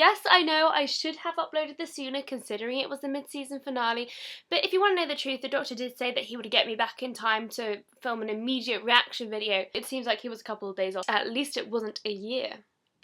Yes, I know I should have uploaded this sooner considering it was the mid-season finale, but if you want to know the truth, the Doctor did say that he would get me back in time to film an immediate reaction video. It seems like he was a couple of days off. At least it wasn't a year.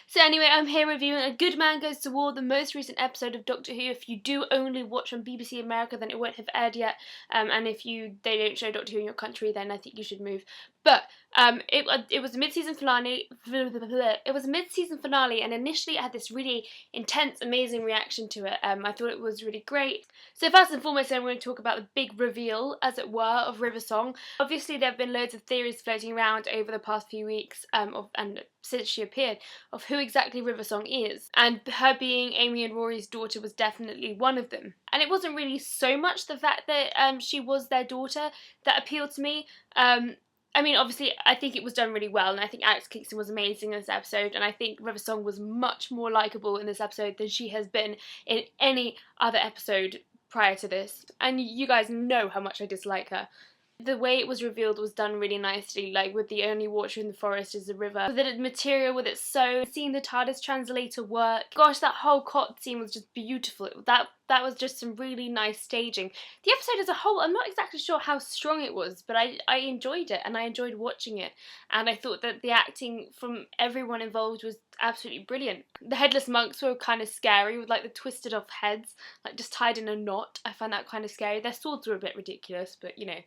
So anyway, I'm here reviewing A Good Man Goes to War, the most recent episode of Doctor Who. If you do only watch on BBC America, then it won't have aired yet, and if they don't show Doctor Who in your country, then I think you should move. But it was a mid-season finale. It was a mid-season finale, and initially I had this really intense, amazing reaction to it. I thought it was really great. So first and foremost, I'm going to talk about the big reveal, as it were, of River Song. Obviously, there have been loads of theories floating around over the past few weeks, and since she appeared, of who exactly River Song is, and her being Amy and Rory's daughter was definitely one of them. And it wasn't really so much the fact that she was their daughter that appealed to me. I mean, obviously, I think it was done really well, and I think Alex Kingston was amazing in this episode, and I think River Song was much more likeable in this episode than she has been in any other episode prior to this. And you guys know how much I dislike her. The way it was revealed was done really nicely, like with the only water in the forest is the river. With the material, with it sewn, seeing the TARDIS translator work. Gosh, that whole cot scene was just beautiful. That was just some really nice staging. The episode as a whole, I'm not exactly sure how strong it was, but I enjoyed it and I enjoyed watching it. And I thought that the acting from everyone involved was absolutely brilliant. The headless monks were kind of scary with like the twisted off heads, like just tied in a knot. I found that kind of scary. Their swords were a bit ridiculous, but you know,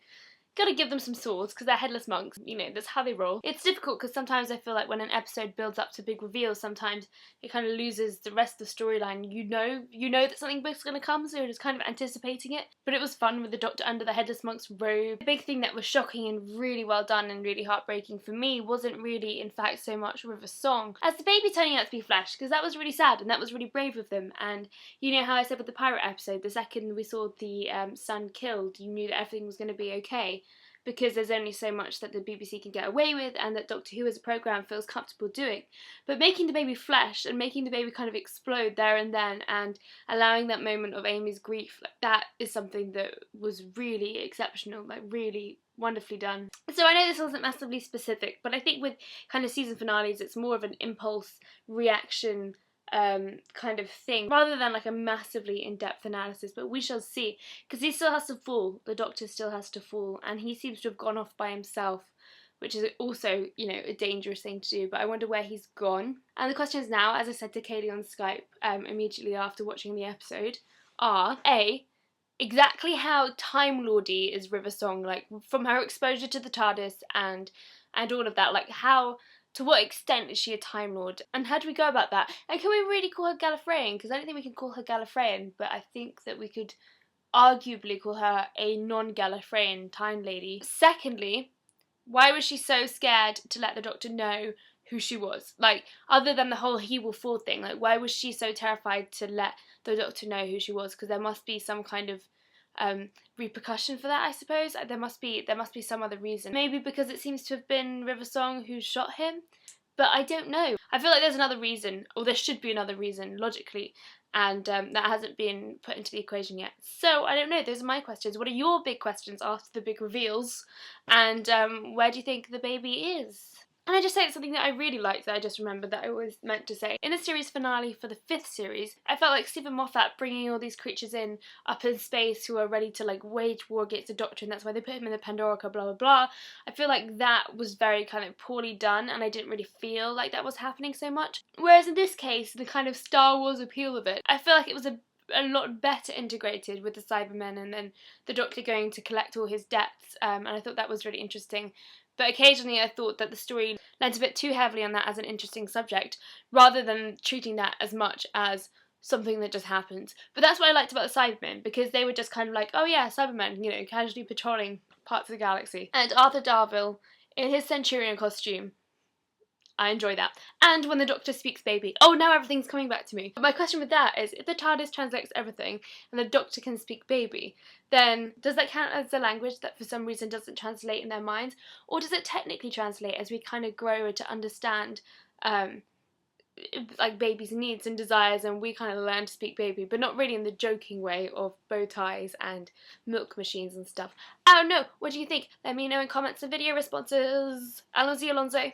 gotta give them some swords because they're headless monks, you know, that's how they roll. It's difficult because sometimes I feel like when an episode builds up to big reveals, sometimes it kind of loses the rest of the storyline. You know that something big's gonna come, so you're just kind of anticipating it. But it was fun with the Doctor under the headless monk's robe. The big thing that was shocking and really well done and really heartbreaking for me wasn't really, in fact, so much River Song as the baby turning out to be Flesh, because that was really sad and that was really brave of them. And you know how I said with the pirate episode, the second we saw the son killed, you knew that everything was going to be okay, because there's only so much that the BBC can get away with and that Doctor Who as a programme feels comfortable doing. But making the baby Flesh and making the baby kind of explode there and then and allowing that moment of Amy's grief, like, that is something that was really exceptional, like really wonderfully done. So I know this wasn't massively specific, but I think with kind of season finales it's more of an impulse reaction kind of thing, rather than like a massively in-depth analysis, but we shall see, because he still has to fall, the Doctor still has to fall, and he seems to have gone off by himself, which is also, you know, a dangerous thing to do, but I wonder where he's gone. And the questions now, as I said to Kaylee on Skype immediately after watching the episode, are A, exactly how Time Lordy is River Song, like from her exposure to the TARDIS and all of that, like how, to what extent is she a Time Lord? And how do we go about that? And can we really call her Gallifreyan? Because I don't think we can call her Gallifreyan, but I think that we could arguably call her a non-Gallifreyan Time Lady. Secondly, why was she so scared to let the Doctor know who she was? Like, other than the whole he will fall thing, like why was she so terrified to let the Doctor know who she was? Because there must be some kind of repercussion for that, I suppose. There must be some other reason. Maybe because it seems to have been River Song who shot him, but I don't know. I feel like there's another reason, or there should be another reason, logically, and that hasn't been put into the equation yet. So, I don't know, those are my questions. What are your big questions after the big reveals? And where do you think the baby is? And I just say it's something that I really liked that I just remembered that I always meant to say. In the series finale for the 5th series, I felt like Stephen Moffat bringing all these creatures in up in space who are ready to like wage war against the Doctor, and that's why they put him in the Pandorica, blah blah blah. I feel like that was very kind of poorly done, and I didn't really feel like that was happening so much. Whereas in this case, the kind of Star Wars appeal of it, I feel like it was a lot better integrated with the Cybermen and then the Doctor going to collect all his debts, and I thought that was really interesting. But occasionally I thought that the story lent a bit too heavily on that as an interesting subject, rather than treating that as much as something that just happens. But that's what I liked about the Cybermen, because they were just kind of like, oh yeah, Cybermen, you know, casually patrolling parts of the galaxy. And Arthur Darvill, in his Centurion costume, I enjoy that. And when the Doctor speaks baby. Oh, now everything's coming back to me. But my question with that is, if the TARDIS translates everything and the Doctor can speak baby, then does that count as a language that for some reason doesn't translate in their minds? Or does it technically translate as we kind of grow to understand like baby's needs and desires, and we kind of learn to speak baby, but not really in the joking way of bow ties and milk machines and stuff. I don't know. What do you think? Let me know in comments and video responses. Allons-y, Alonso.